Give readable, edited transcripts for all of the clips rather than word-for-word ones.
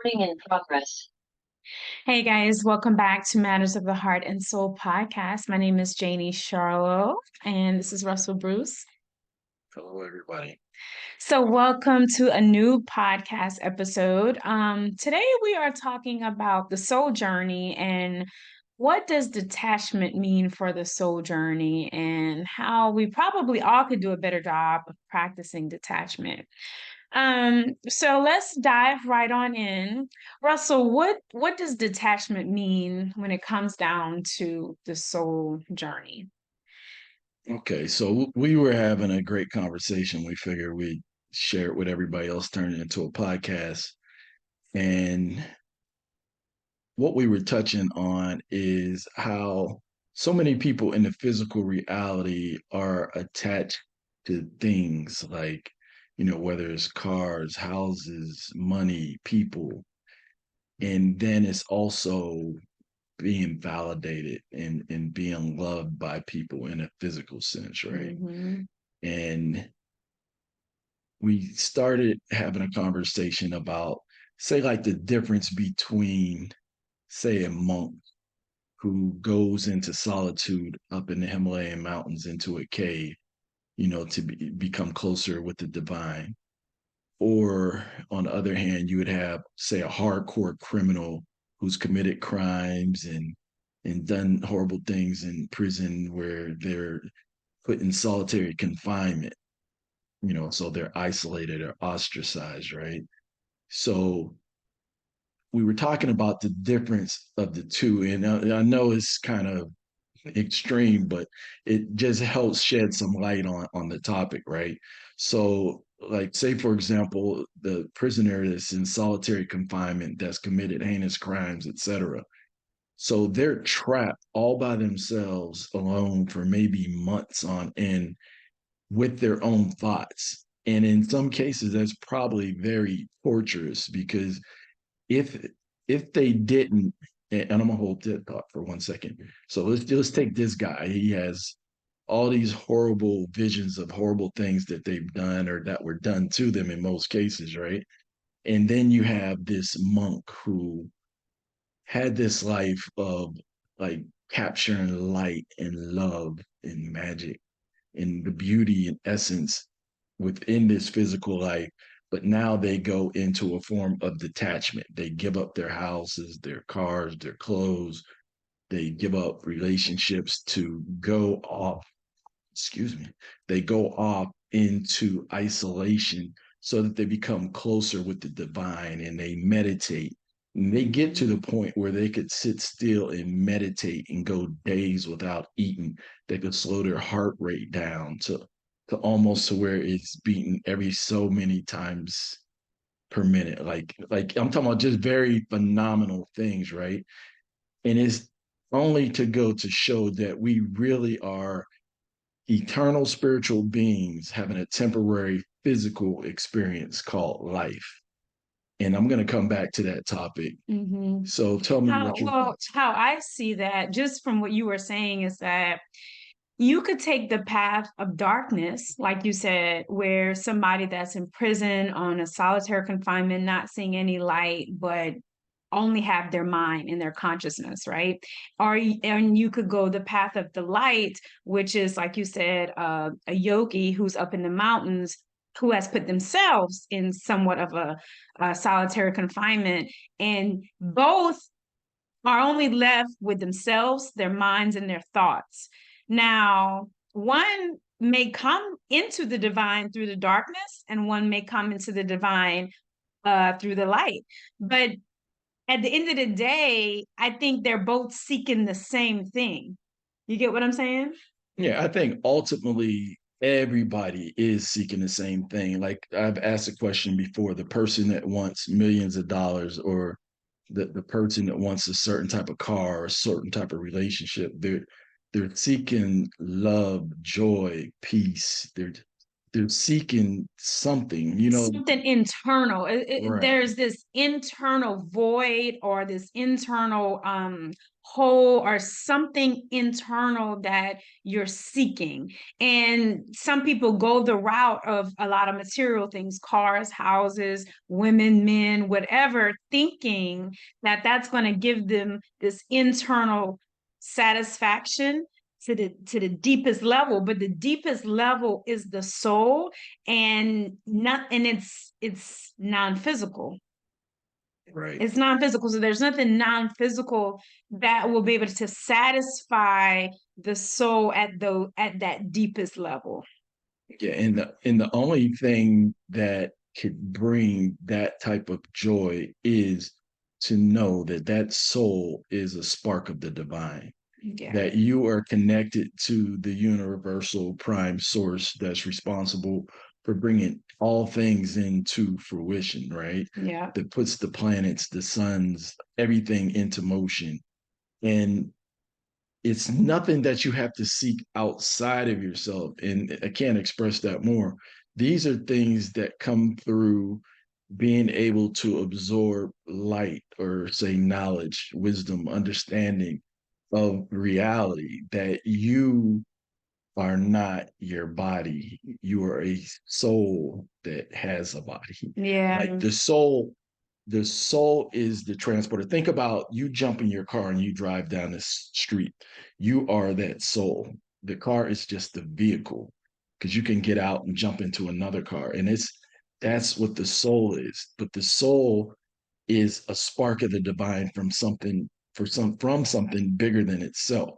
Recording in progress. Hey guys, welcome back to Matters of the Heart and Soul podcast. My name is Janie Charlot, and this is Russell Bruce. Hello, everybody. So, welcome to a new podcast episode. Today we are talking about the soul journey and what does detachment mean for the soul journey, and how we probably all could do a better job of practicing detachment. So let's dive right on in. Russell, what does detachment mean when it comes down to the soul journey? Okay, so we were having a great conversation. We figured we'd share it with everybody else, turn it into a podcast. And what we were touching on is how so many people in the physical reality are attached to things like, whether it's cars, houses, money, people. And then it's also being validated and being loved by people in a physical sense, right? Mm-hmm. And we started having a conversation about, say, like the difference between, say, a monk who goes into solitude up in the Himalayan mountains into a cave, to become closer with the divine. Or on the other hand, you would have, say, a hardcore criminal who's committed crimes and done horrible things in prison where they're put in solitary confinement, so they're isolated or ostracized, right? So we were talking about the difference of the two. And I know it's kind of extreme, but it just helps shed some light on the topic, right? So, like, say for example, the prisoner that's in solitary confinement that's committed heinous crimes, etc. So they're trapped all by themselves, alone for maybe months on end with their own thoughts. And in some cases, that's probably very torturous because if if they didn't, and I'm gonna hold that thought for 1 second. So let's take this guy. He has all these horrible visions of horrible things that they've done or that were done to them in most cases, right? And then you have this monk who had this life of like capturing light and love and magic and the beauty and essence within this physical life. But now they go into a form of detachment. They give up their houses, their cars, their clothes. They give up relationships to go off, excuse me, they go off into isolation so that they become closer with the divine and they meditate. And they get to the point where they could sit still and meditate and go days without eating. They could slow their heart rate down to almost to where it's beating every so many times per minute. Like I'm talking about just very phenomenal things, right? And it's only to go to show that we really are eternal spiritual beings having a temporary physical experience called life. And I'm going to come back to that topic. Mm-hmm. So tell me How what your well, thoughts. how I see that, just from what you were saying, is that you could take the path of darkness, like you said, where somebody that's in prison on a solitary confinement, not seeing any light, but only have their mind and their consciousness, right? And you could go the path of the light, which is, like you said, a yogi who's up in the mountains, who has put themselves in somewhat of a solitary confinement, and both are only left with themselves, their minds, and their thoughts. Now, one may come into the divine through the darkness, and one may come into the divine through the light. But at the end of the day, I think they're both seeking the same thing. You get what I'm saying? Yeah, I think ultimately everybody is seeking the same thing. Like I've asked a question before, the person that wants millions of dollars or the person that wants a certain type of car or a certain type of relationship, they're seeking love, joy, peace. they're seeking something, something internal. right, There's this internal void or this internal hole or something internal that you're seeking. And some people go the route of a lot of material things, cars, houses, women, men, whatever, thinking that that's going to give them this internal satisfaction to the deepest level. But the deepest level is the soul, and not and it's non-physical. right. It's non-physical, so there's nothing non-physical that will be able to satisfy the soul at that deepest level. Yeah, and the only thing that could bring that type of joy is to know that that soul is a spark of the divine, Yeah. that you are connected to the universal prime source that's responsible for bringing all things into fruition, right? Yeah. That puts the planets, the suns, everything into motion. And it's nothing that you have to seek outside of yourself. And I can't express that more. These are things that come through being able to absorb light, or say knowledge, wisdom, understanding of reality, that you are not your body. You are a soul that has a body. Like Yeah. the soul is the transporter. Think about you jump in your car and you drive down the street. You are that soul. The car is just the vehicle, because you can get out and jump into another car. And that's what the soul is. But the soul is a spark of the divine from something bigger than itself.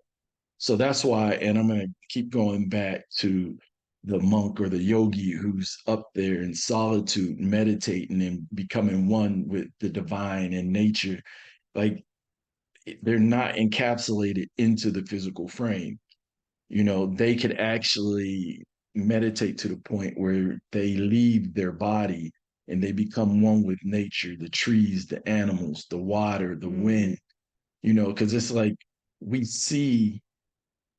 So that's why, and I'm going to keep going back to the monk or the yogi who's up there in solitude, meditating and becoming one with the divine and nature. Like, they're not encapsulated into the physical frame. They could actually meditate to the point where they leave their body and they become one with nature, the trees, the animals, the water, the Mm. wind, because it's like we see,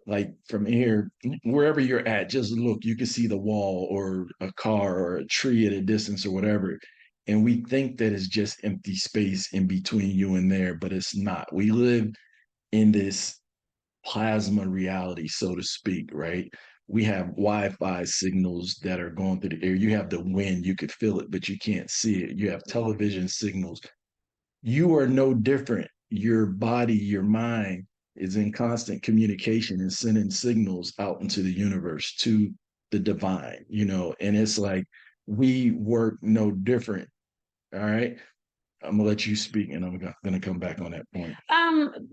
like from here, wherever you're at, just look, you can see the wall or a car or a tree at a distance or whatever. And we think that it's just empty space in between you and there, but it's not. We live in this plasma reality, so to speak, right? We have Wi-Fi signals that are going through the air. You have the wind, you could feel it, but you can't see it. You have television signals. You are no different. Your body, your mind is in constant communication and sending signals out into the universe to the divine, and it's like we work no different. All right. I'm gonna let you speak and I'm gonna come back on that point.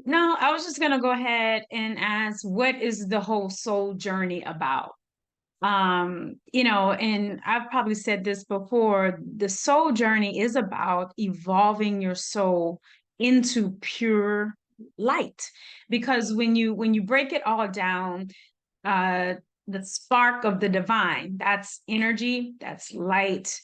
No, I was just gonna go ahead and ask, what is the whole soul journey about? And I've probably said this before, the soul journey is about evolving your soul into pure light. Because when you break it all down, uh the spark of the divine, that's energy, that's light,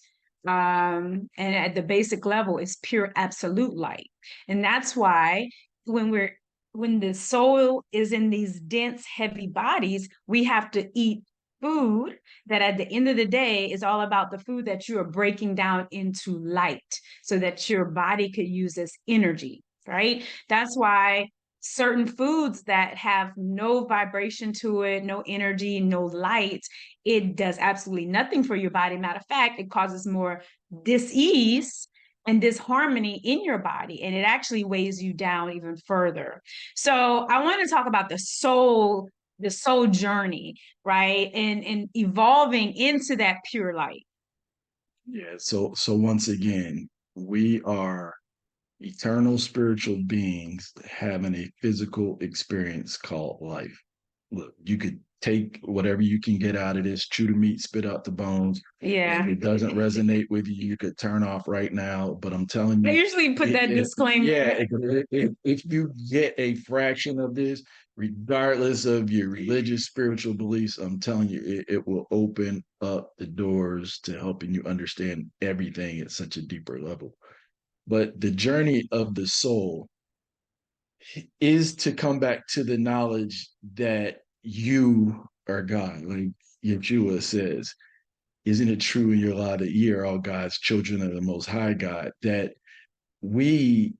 and at the basic level is pure absolute light. And that's why when we're when the soul is in these dense heavy bodies, we have to eat food that at the end of the day is all about the food that you are breaking down into light so that your body could use as energy, right? That's why certain foods that have no vibration to it, no energy, no light, it does absolutely nothing for your body. Matter of fact, it causes more dis-ease and disharmony in your body, and it actually weighs you down even further. So I want to talk about the soul journey, right? And evolving into that pure light. Yeah. So once again, we are eternal spiritual beings having a physical experience called life. Look, you could take whatever you can get out of this, chew the meat, spit out the bones. Yeah. If it doesn't resonate with you, you could turn off right now. But I'm telling I you, usually put that yeah, disclaimer. if you get a fraction of this, regardless of your religious, spiritual beliefs, I'm telling you, it will open up the doors to helping you understand everything at such a deeper level. But the journey of the soul is to come back to the knowledge that you are God, like Yeshua says. isn't it true in your law that ye are all God's children of the Most High God? That we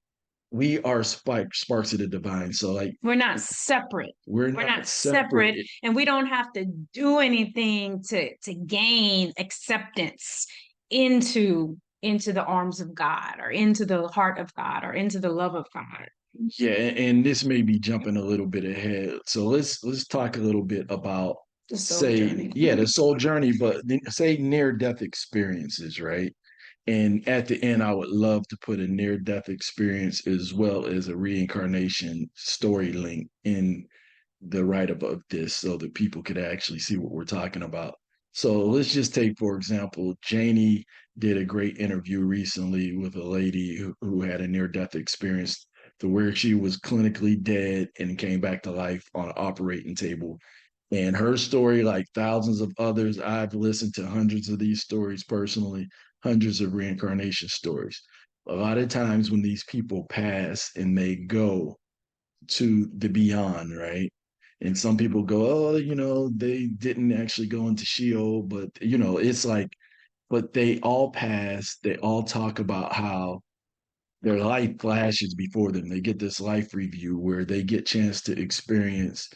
we are sparks of the divine. So like We're not separate. we're We're not not separate. separate, and we don't have to do anything to gain acceptance into the arms of God or into the heart of God or into the love of God. Yeah, and this may be jumping a little bit ahead. So let's talk a little bit about The soul say, journey. yeah, the soul journey, but say near death experiences, right? And at the end, I would love to put a near death experience as well as a reincarnation story link in the write up of this so that people could actually see what we're talking about. So let's just take, for example, Janie did a great interview recently with a lady who had a near death experience to where she was clinically dead and came back to life on an operating table. And her story, like thousands of others, I've listened to hundreds of these stories personally, hundreds of reincarnation stories. A lot of times when these people pass and they go to the beyond, right? And some people go, oh, they didn't actually go into Sheol, but it's like, but they all pass, they all talk about how their life flashes before them. They get this life review where they get chance to experience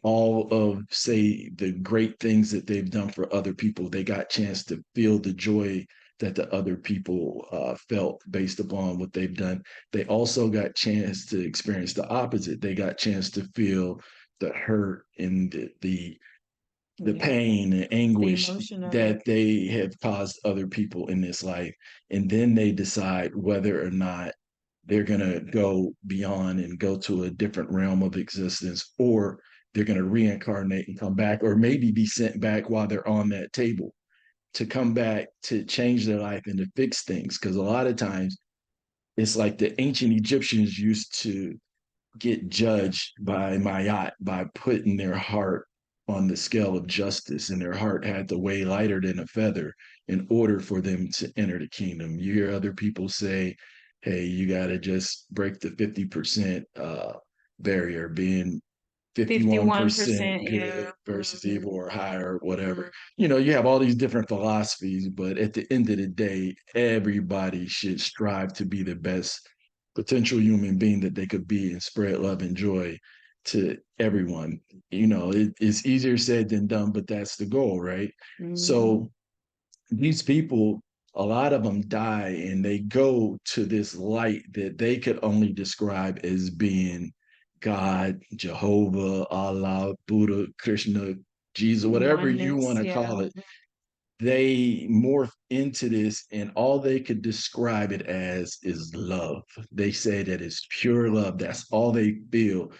all of say the great things that they've done for other people. They got chance to feel the joy that the other people felt based upon what they've done. They also got chance to experience the opposite. They got chance to feel the hurt and the Yeah. pain and The anguish emotion of it. that they have caused other people in this life. And then they decide whether or not they're going to go beyond and go to a different realm of existence, or they're going to reincarnate and come back, or maybe be sent back while they're on that table to come back to change their life and to fix things. Because a lot of times it's like the ancient Egyptians used to get judged by Mayat by putting their heart on the scale of justice, and their heart had to weigh lighter than a feather in order for them to enter the kingdom. You hear other people say, hey, you got to just break the 50% barrier, being 51% 51%, good yeah. versus Mhm. evil or higher, whatever. Mhm. You have all these different philosophies, but at the end of the day, everybody should strive to be the best potential human being that they could be and spread love and joy to everyone. It's easier said than done, but that's the goal, right? Mhm. So these people, a lot of them die and they go to this light that they could only describe as being God, Jehovah, Allah, Buddha, Krishna, Jesus, whatever you want Oneness, to yeah. call it. They morph into this, and all they could describe it as is love. They say that it's pure love. That's all they feel.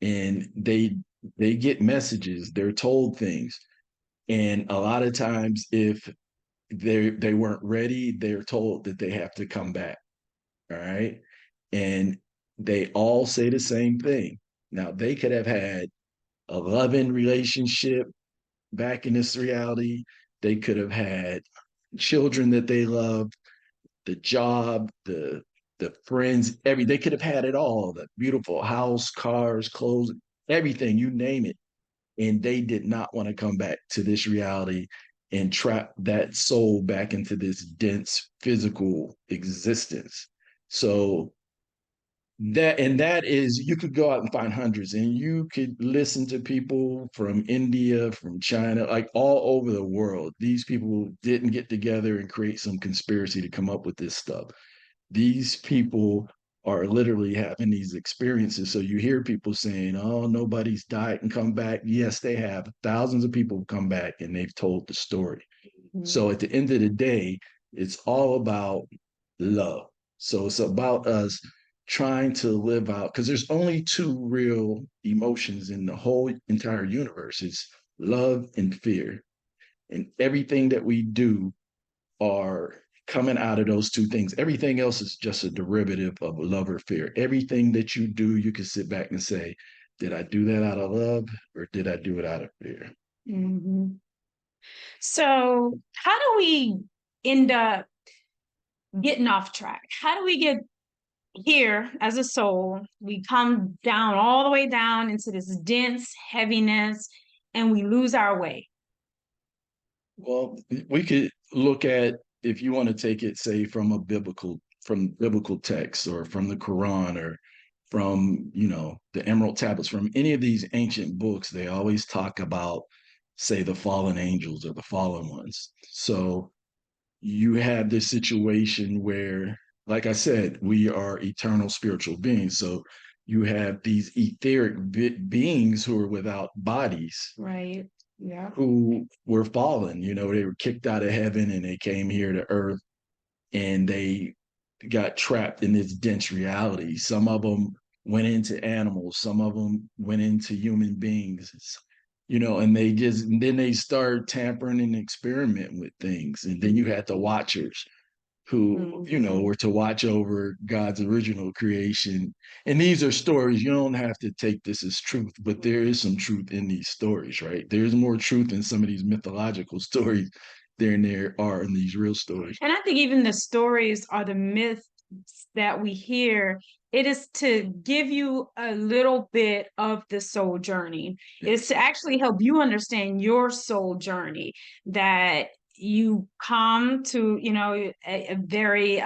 And they get messages, they're told things. And a lot of times if they weren't ready, they're told that they have to come back. All right. And they all say the same thing. Now they could have had a loving relationship back in this reality. They could have had children that they loved, the job, the friends, they could have had it all, the beautiful house, cars, clothes, everything, you name it. And they did not want to come back to this reality and trap that soul back into this dense physical existence. So that is, you could go out and find hundreds, and you could listen to people from India, from China, like all over the world. These people didn't get together and create some conspiracy to come up with this stuff. These people are literally having these experiences. So you hear people saying, oh, nobody's died and come back. Yes, they have. Thousands of people have come back and they've told the story. Mhm. So at the end of the day, it's all about love. So it's about us trying to live out, because there's only two real emotions in the whole entire universe. It's love and fear. And everything that we do are coming out of those two things. Everything else is just a derivative of love or fear. Everything that you do, you can sit back and say, did I do that out of love or did I do it out of fear? Mhm. So, how do we end up getting off track? How do we get here as a soul? We come down all the way down into this dense heaviness and we lose our way. Well, we could look at, if you want to take it, say, from biblical texts, or from the Quran, or from, the Emerald Tablets, from any of these ancient books. They always talk about, say, the fallen angels or the fallen ones. So you have this situation where, like I said, we are eternal spiritual beings. So you have these etheric beings who are without bodies, Right. Yeah. who were fallen. They were kicked out of heaven and they came here to earth, and they got trapped in this dense reality. Some of them went into animals, some of them went into human beings, and then they started tampering and experimenting with things. And then you had the watchers, who, Hmm. were to watch over God's original creation. And these are stories. You don't have to take this as truth, but there is some truth in these stories, right? There's more truth in some of these mythological stories than there are in these real stories. And I think even the stories are the myths that we hear. It is to give you a little bit of the soul journey. It's Yes. to actually help you understand your soul journey, that you come to, a very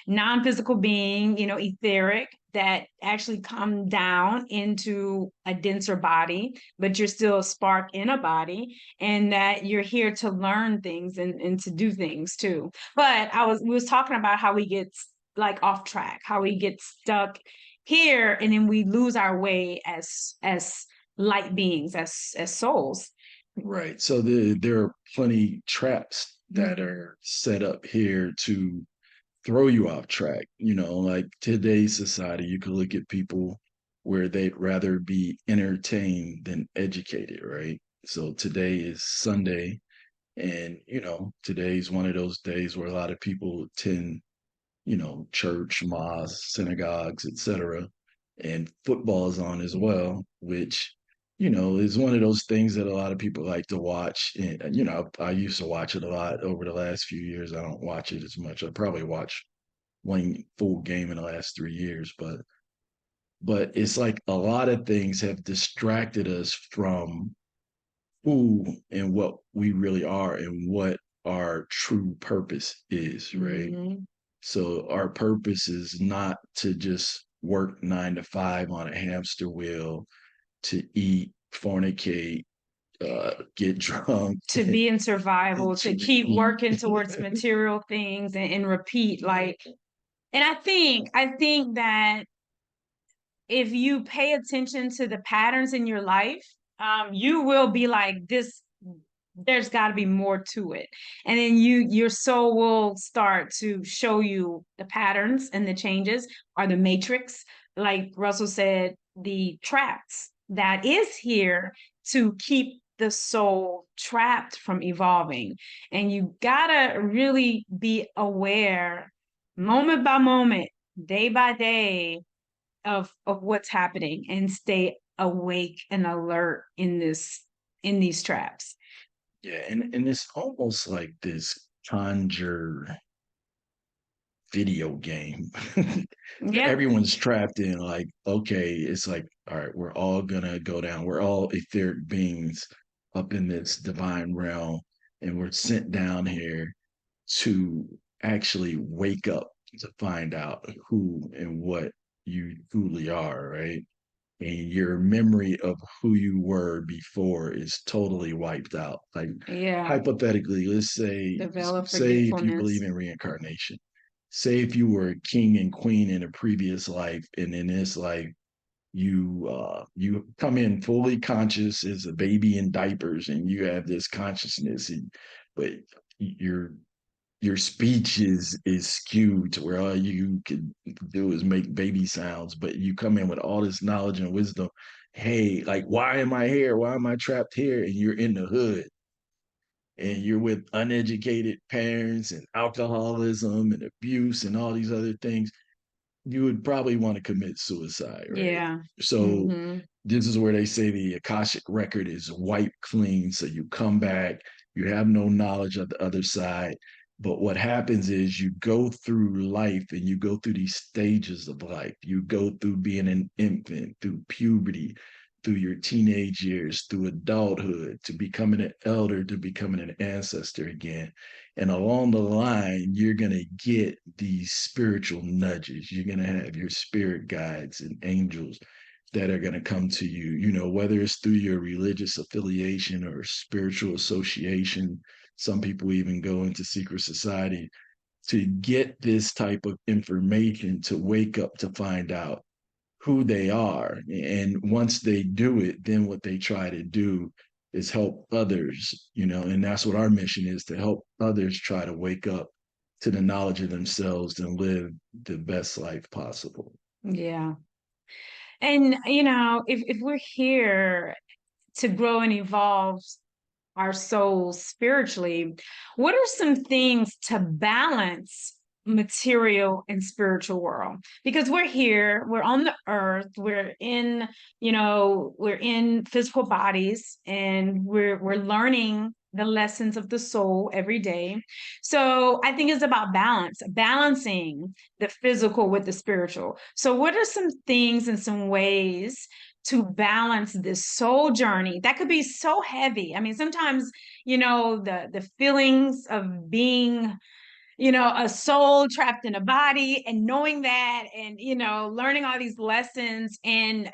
non-physical being, etheric, that actually come down into a denser body, but you're still a spark in a body, and that you're here to learn things and to do things too. But we was talking about how we get like off track, how we get stuck here, and then we lose our way as light beings, as souls. Right. So there are plenty traps that are set up here to throw you off track. Like today's society, you could look at people where they'd rather be entertained than educated, right? So today is Sunday, and today's one of those days where a lot of people attend, church, mosques, synagogues, etc. And football is on as well, which, is one of those things that a lot of people like to watch. And, I used to watch it a lot. Over the last few years, I don't watch it as much. I probably watched one full game in the last 3 years, but it's like a lot of things have distracted us from who and what we really are and what our true purpose is, right? Mm-hmm. So our purpose is not to just work 9 to 5 on a hamster wheel, to eat, fornicate, get drunk, To be in survival, and to to keep repeat. working towards material things and repeat, like. And I think that if you pay attention to the patterns in your life, you will be like, this, there's got to be more to it. And then your soul will start to show you the patterns, and the changes are the matrix, like Russell said, the traps that is here to keep the soul trapped from evolving. And you gotta really be aware, moment by moment, day by day, of what's happening, and stay awake and alert in these traps. Yeah, and it's almost like this conjure video game. Yeah. Everyone's trapped in, like, okay, it's like, all right, we're all gonna go down. We're all etheric beings up in this divine realm, and we're sent down here to actually wake up to find out who and what you truly are, right? And your memory of who you were before is totally wiped out. Like, Yeah. hypothetically, let's Develop say if you believe forgetfulness. in reincarnation, say if you were a king and queen in a previous life, and in this life you come in fully conscious as a baby in diapers, and you have this consciousness, but your your speech is skewed to where all you can do is make baby sounds, but you come in with all this knowledge and wisdom. Hey, like, why am I here? Why am I trapped here? And you're in the hood, and you're with uneducated parents and alcoholism and abuse and all these other things. You would probably want to commit suicide, right? Yeah. So Hmm. this is where they say the Akashic record is wiped clean. So you come back, you have no knowledge of the other side. But what happens is you go through life, and you go through these stages of life. You go through being an infant, through puberty, through your teenage years, through adulthood, to becoming an elder, to becoming an ancestor again. And along the line, you're going to get these spiritual nudges. You're going to have your spirit guides and angels that are going to come to you, whether it's through your religious affiliation or spiritual association. Some people even go into secret society to get this type of information, to wake up to find out who they are. And once they do it, then what they try to do is help others, and that's what our mission is, to help others try to wake up to the knowledge of themselves and live the best life possible. Yeah. And, if we're here to grow and evolve our souls spiritually, what are some things to balance material and spiritual world? Because we're here, we're on the earth, we're in physical bodies, and we're learning the lessons of the soul every day. So I think it's about balancing the physical with the spiritual. So what are some things and some ways to balance this soul journey that could be so heavy? I mean, sometimes, the feelings of being, a soul trapped in a body, and knowing that, and, learning all these lessons, and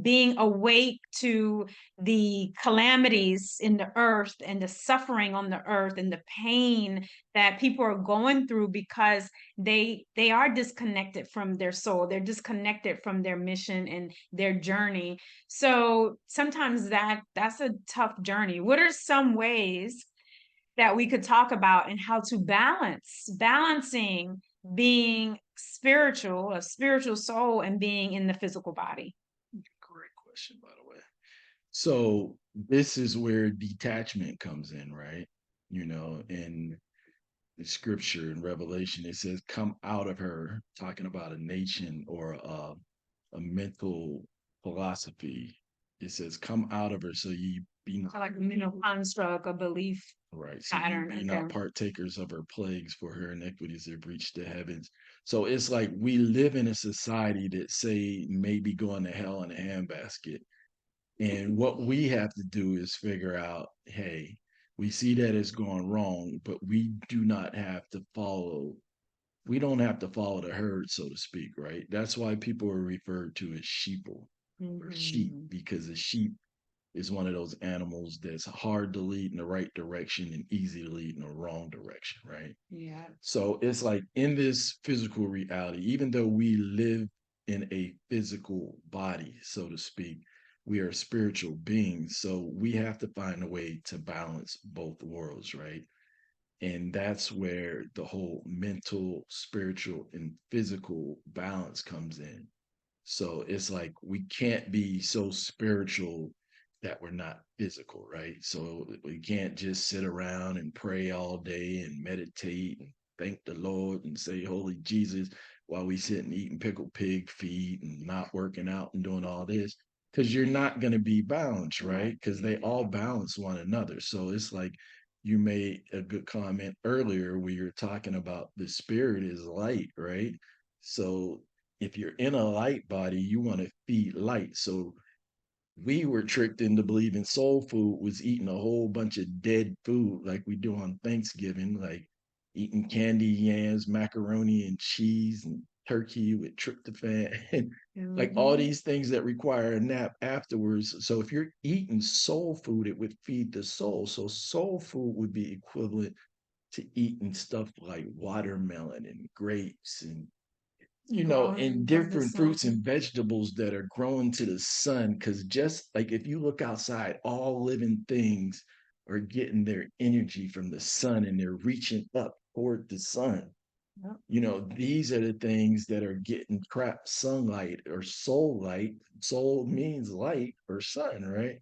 being awake to the calamities in the earth, and the suffering on the earth, and the pain that people are going through because they are disconnected from their soul. They're disconnected from their mission and their journey. So sometimes that's a tough journey. What are some ways that we could talk about, and how to balancing being spiritual, a spiritual soul, and being in the physical body? Great question, by the way. So this is where detachment comes in, right? In the scripture in Revelation, it says, "Come out of her," talking about a nation or a mental philosophy. It says, "Come out of her, so ye be not." So like a mental construct, a belief Right. So you pattern. be Okay. not partakers of her plagues, for her iniquities have reached the heavens. So it's like we live in a society that say maybe going to hell in a handbasket. And what we have to do is figure out, hey, we see that it's going wrong, but we don't have to follow the herd, so to speak, right? That's why people are referred to as sheeple or sheep, Mm-hmm. because a sheep is one of those animals that's hard to lead in the right direction and easy to lead in the wrong direction, right? Yeah. So it's like in this physical reality, even though we live in a physical body, so to speak, we are spiritual beings. So we have to find a way to balance both worlds, right? And that's where the whole mental, spiritual, and physical balance comes in. So it's like we can't be so spiritual that we're not physical, right? So we can't just sit around and pray all day and meditate and thank the Lord and say, "Holy Jesus," while we sit and eating pickled pig feet and not working out and doing all this, because you're not going to be balanced, right? Because they all balance one another. So it's like you made a good comment earlier where you're talking about the spirit is light, right? So if you're in a light body, you want to feed light. So we were tricked into believing soul food was eating a whole bunch of dead food like we do on Thanksgiving, like eating candy yams, macaroni and cheese, and turkey with tryptophan, and like all Mm-hmm. these things that require a nap afterwards. So if you're eating soul food, it would feed the soul. So soul food would be equivalent to eating stuff like watermelon and grapes and and Growing from the different fruits sun. and vegetables that are growing to the sun. Because just like if you look outside, all living things are getting their energy from the sun and they're reaching up toward the sun. Yep. These are the things that are getting crap sunlight or soul light. Soul means light or sun, right?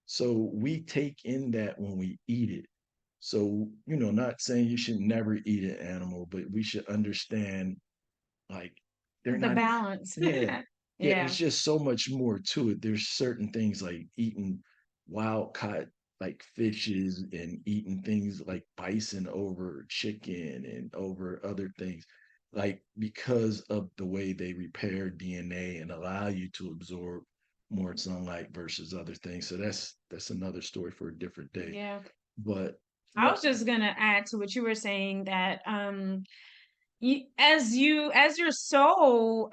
So we take in that when we eat it. So, not saying you should never eat an animal, but we should understand like they're The not, balance. yeah, yeah, Yeah. there's just so much more to it. There's certain things like eating wild caught like fishes and eating things like bison over chicken and over other things, like because of the way they repair DNA and allow you to absorb more sunlight versus other things. So that's another story for a different day. Yeah. But I yeah, was just gonna add to what you were saying that as your soul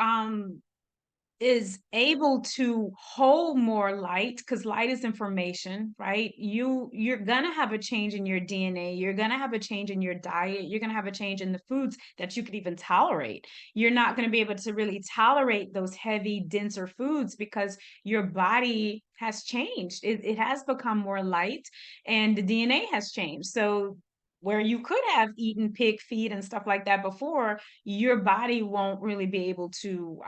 is able to hold more light, because light is information, right? You're gonna have a change in your DNA, you're gonna have a change in your diet, you're gonna have a change in the foods that you could even tolerate. You're not gonna be able to really tolerate those heavy, denser foods because your body has changed. It has become more light and the DNA has changed. So where you could have eaten pig feed and stuff like that before, your body won't really be able to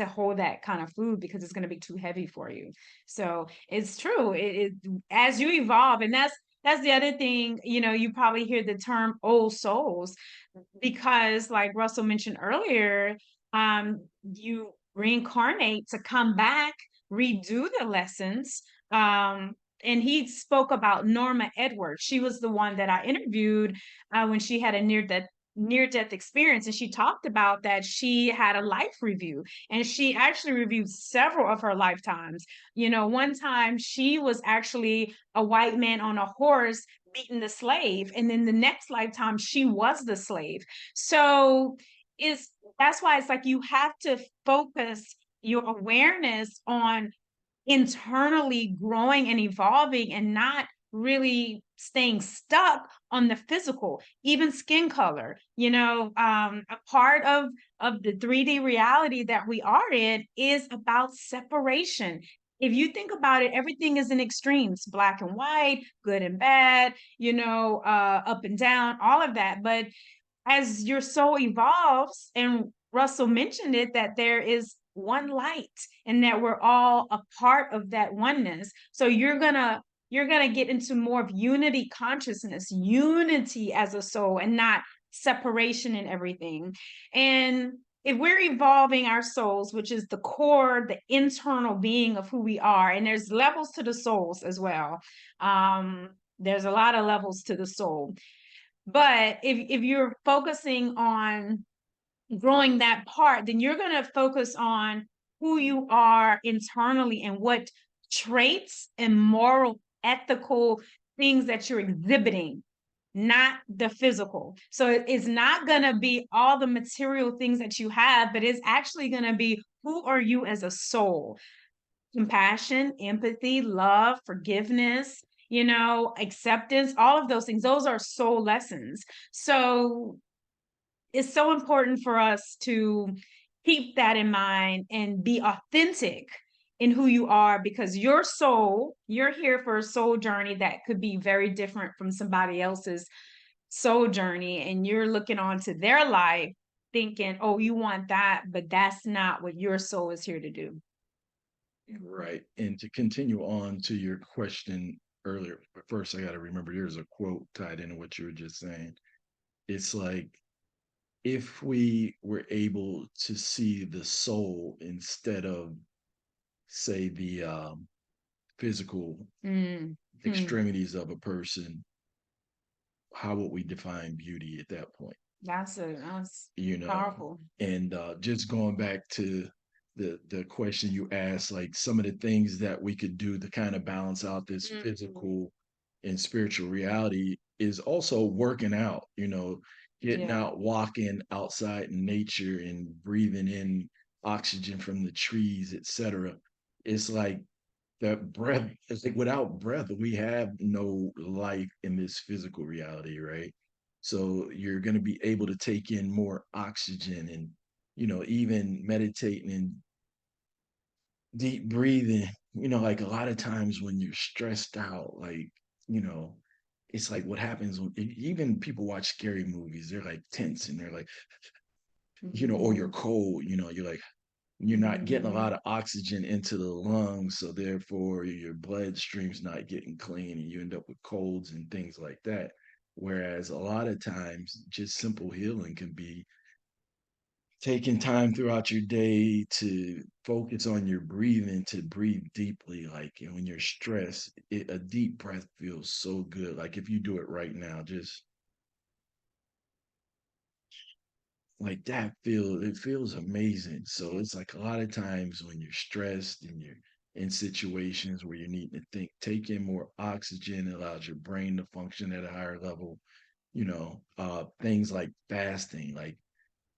hold that kind of food because it's going to be too heavy for you. So it's true. It as you evolve, and that's the other thing. You know, you probably hear the term "old souls" because, like Russell mentioned earlier, you reincarnate to come back, redo the lessons. And he spoke about Norma Edwards. She was the one that I interviewed when she had a near death experience, and she talked about that she had a life review, and she actually reviewed several of her lifetimes. You know, one time she was actually a white man on a horse beating the slave, and then the next lifetime she was the slave. So is that's why it's like you have to focus your awareness on internally growing and evolving and not really staying stuck on the physical. Even skin color, you know, a part of the 3D reality that we are in is about separation. If you think about it, everything is in extremes, black and white, good and bad, you know, up and down, all of that. But as your soul evolves, and Russell mentioned it, that there is one light and that we're all a part of that oneness. So you're gonna get into more of unity consciousness, unity as a soul, and not separation in everything. And if we're evolving our souls, which is the core, the internal being of who we are, and there's levels to the souls as well. There's a lot of levels to the soul. But if you're focusing on growing that part, then you're going to focus on who you are internally and what traits and moral, ethical things that you're exhibiting, not the physical. So it's not going to be all the material things that you have, but it's actually going to be who are you as a soul? Compassion, empathy, love, forgiveness, you know, acceptance, all of those things. Those are soul lessons. So it's so important for us to keep that in mind and be authentic in who you are, because your soul, you're here for a soul journey that could be very different from somebody else's soul journey. And you're looking on to their life thinking, oh, you want that, but that's not what your soul is here to do. right. And to continue on to your question earlier, but first I got to remember there's a quote tied into what you were just saying. It's like if we were able to see the soul instead of, say, the physical Mm, hmm. extremities of a person, how would we define beauty at that point? That's You know, powerful. and just going back to the question you asked, like some of the things that we could do to kind of balance out this Mhm. physical and spiritual reality is also working out, you know, getting Yeah. out, walking outside in nature and breathing in oxygen from the trees, etc. It's like that breath, it's like without breath, we have no life in this physical reality, right? So you're going to be able to take in more oxygen and, you know, even meditating and deep breathing, you know, like a lot of times when you're stressed out, like, you know, it's like what happens when even people watch scary movies, they're like tense and they're like, you know, or you're Mhm. cold, you know, you're like, you're not getting a lot Mhm. of oxygen into the lungs, so therefore your bloodstream's not getting clean and you end up with colds and things like that. Whereas a lot of times just simple healing can be taking time throughout your day to focus on your breathing, to breathe deeply. Like when you're stressed, a deep breath feels so good. Like if you do it right now, just like it feels amazing. So it's like a lot of times when you're stressed and you're in situations where you need to think, take in more oxygen, allows your brain to function at a higher level. Things like fasting, like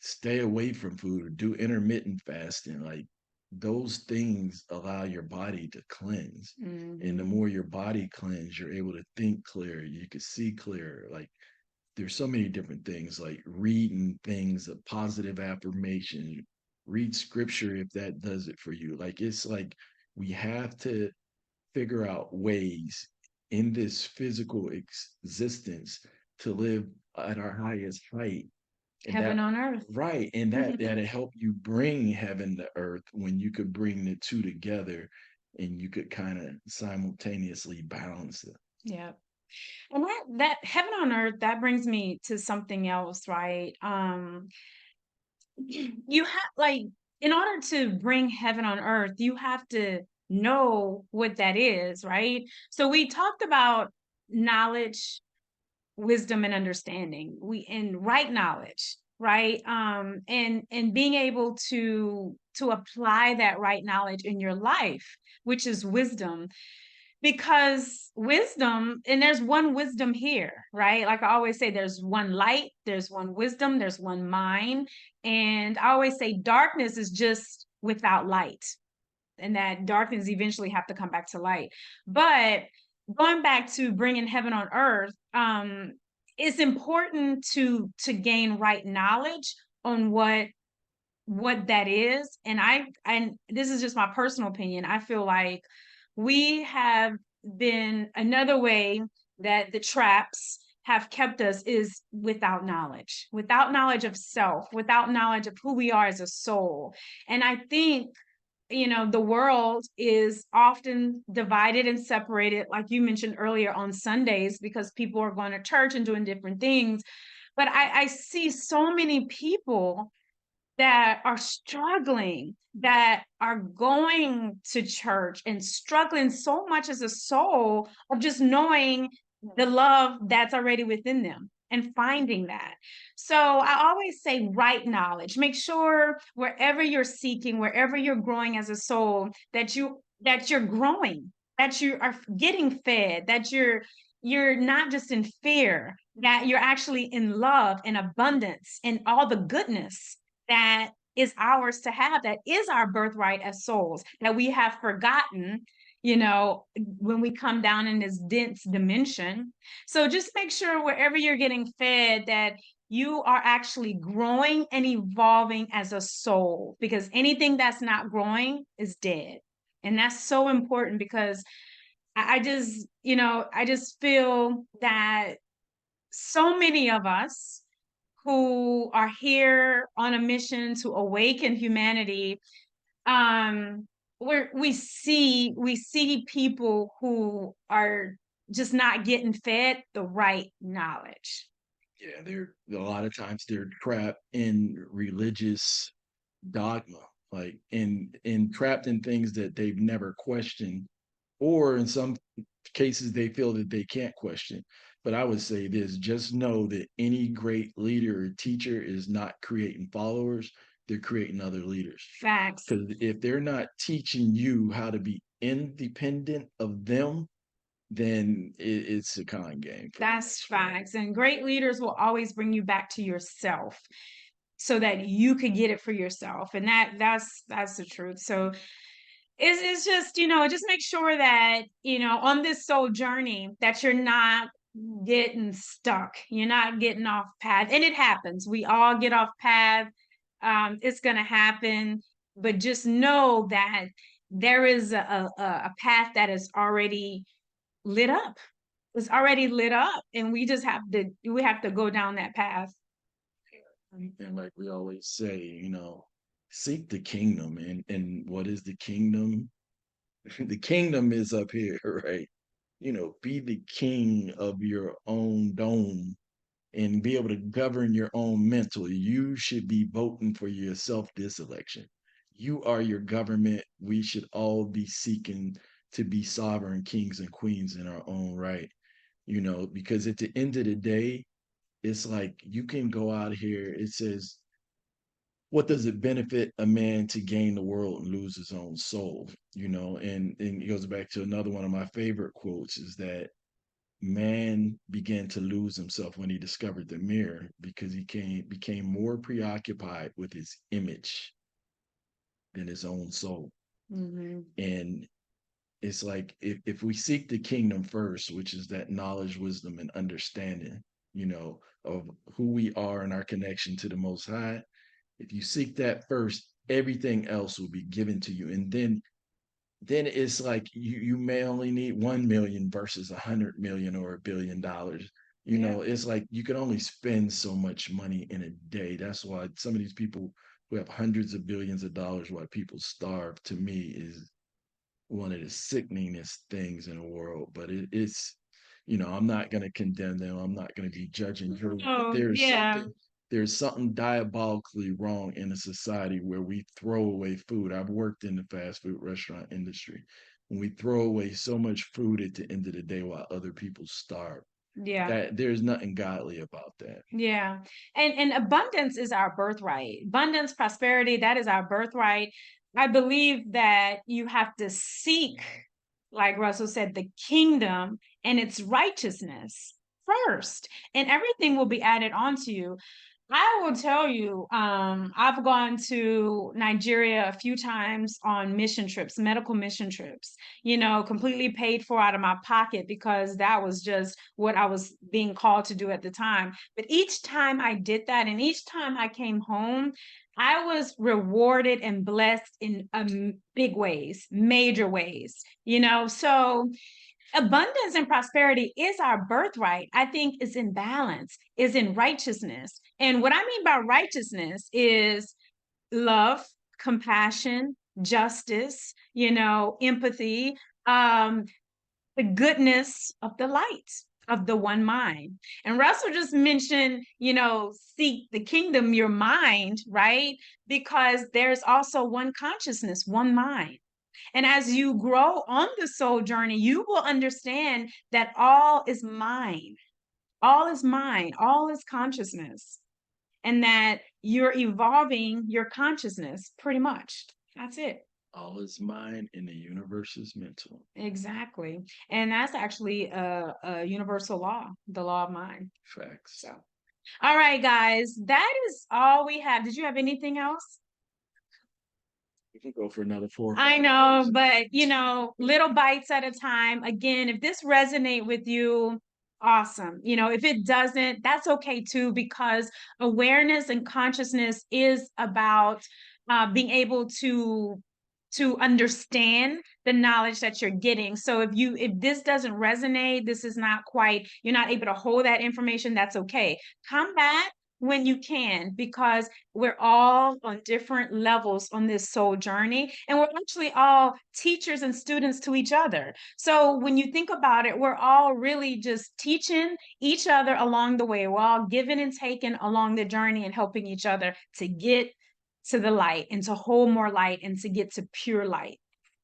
stay away from food or do intermittent fasting, like those things allow your body to cleanse. And the Hmm. more your body cleanse, you're able to think clear, you can see clear. Like there's so many different things, like reading things of positive affirmation, read scripture if that does it for you. Like it's like we have to figure out ways in this physical existence to live at our highest height. And Heaven that on earth. right, and that'll help you bring heaven to earth when you could bring the two together and you could kind of simultaneously balance it. Yeah. And that heaven on earth, that brings me to something else, right? You have like in order to bring heaven on earth, you have to know what that is, right? So we talked about knowledge, wisdom, and understanding. We in right knowledge, right? And being able to apply that right knowledge in your life, which is wisdom, because wisdom, and there's one wisdom here, right? Like I always say, there's one light, there's one wisdom, there's one mind. And I always say darkness is just without light, and that darkness eventually have to come back to light. But going back to bringing heaven on earth, it's important to gain right knowledge on what that is. And this is just my personal opinion, I feel like we have been another way that the traps have kept us is without knowledge of self, without knowledge of who we are as a soul. And I think, the world is often divided and separated, like you mentioned earlier, on Sundays because people are going to church and doing different things. But I see so many people that are struggling, that are going to church and struggling so much as a soul of just knowing the love that's already within them and finding that. So I always say right knowledge. Make sure wherever you're seeking, wherever you're growing as a soul, that you're growing, that you are getting fed, that you're not just in fear, that you're actually in love and abundance and all the goodness that is ours to have, that is our birthright as souls, that we have forgotten, when we come down in this dense dimension. So just make sure wherever you're getting fed that you are actually growing and evolving as a soul, because anything that's not growing is dead. And that's so important because I just feel that so many of us who are here on a mission to awaken humanity, we see people who are just not getting fed the right knowledge. Yeah, they're a lot of times they're trapped in religious dogma, like in trapped in things that they've never questioned, or in some cases they feel that they can't question. But I would say this: just know that any great leader or teacher is not creating followers; they're creating other leaders. Facts. Because if they're not teaching you how to be independent of them, then it's a con game for them. That's facts. And great leaders will always bring you back to yourself so that you could get it for yourself. And that's the truth. So it's just, just make sure that, on this soul journey that you're not getting stuck. You're not getting off path. And it happens. We all get off path. It's gonna happen. But just know that there is a path that is already lit up. It's already lit up. And we have to go down that path. And like we always say, seek the kingdom. And what is the kingdom? The kingdom is up here, right? Be the king of your own dome and be able to govern your own mental. You should be voting for yourself this election. You are your government. We should all be seeking to be sovereign kings and queens in our own right, because at the end of the day, it's like you can go out here, it says what does it benefit a man to gain the world and lose his own soul? And it goes back to another one of my favorite quotes is that man began to lose himself when he discovered the mirror because became more preoccupied with his image than his own soul. Mm-hmm. And it's like if we seek the kingdom first, which is that knowledge, wisdom, and understanding, of who we are and our connection to the Most High, if you seek that first, everything else will be given to you. And then it's like you may only need 1 million versus 100 million or $1 billion. Yeah. It's like you can only spend so much money in a day. That's why some of these people who have hundreds of billions of dollars while people starve, to me, is one of the sickeningest things in the world. But I'm not going to condemn them. I'm not going to be judging her. But Oh, yeah. there's something diabolically wrong in a society where we throw away food. I've worked in the fast food restaurant industry. When we throw away so much food at the end of the day while other people starve, Yeah. that there's nothing godly about that. Yeah. And abundance is our birthright. Abundance, prosperity, that is our birthright. I believe that you have to seek, like Russell said, the kingdom and its righteousness first, and everything will be added onto you. I will tell you, I've gone to Nigeria a few times on mission trips, medical mission trips, completely paid for out of my pocket because that was just what I was being called to do at the time. But each time I did that and each time I came home, I was rewarded and blessed in big ways, major ways, So abundance and prosperity is our birthright. I think is in balance, is in righteousness. And what I mean by righteousness is love, compassion, justice, empathy, the goodness of the light of the one mind. And Russell just mentioned, seek the kingdom, your mind, right? Because there's also one consciousness, one mind. And as you grow on the soul journey, you will understand that all is mine. All is mine. All is consciousness. And that you're evolving your consciousness pretty much. That's it. All is mind and the universe is mental. Exactly. And that's actually a universal law, the law of mind. Facts. So, all right, guys, that is all we have. Did you have anything else? We can go for another 4 or 5 I know, hours. but little bites at a time. Again, if this resonate with you, awesome. If it doesn't, that's okay too, because awareness and consciousness is about being able to understand the knowledge that you're getting. So if this doesn't resonate, this is not quite, you're not able to hold that information, that's okay. Come back when you can, because we're all on different levels on this soul journey, and we're actually all teachers and students to each other. So when you think about it, we're all really just teaching each other along the way. We're all giving and taking along the journey and helping each other to get to the light and to hold more light and to get to pure light.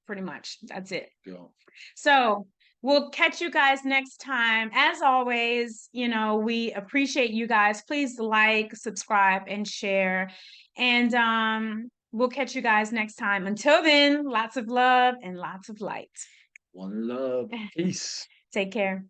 Pretty much. That's it. Go. So we'll catch you guys next time. As always, we appreciate you guys. Please like, subscribe, and share. And we'll catch you guys next time. Until then, lots of love and lots of light. One love. Peace. Take care.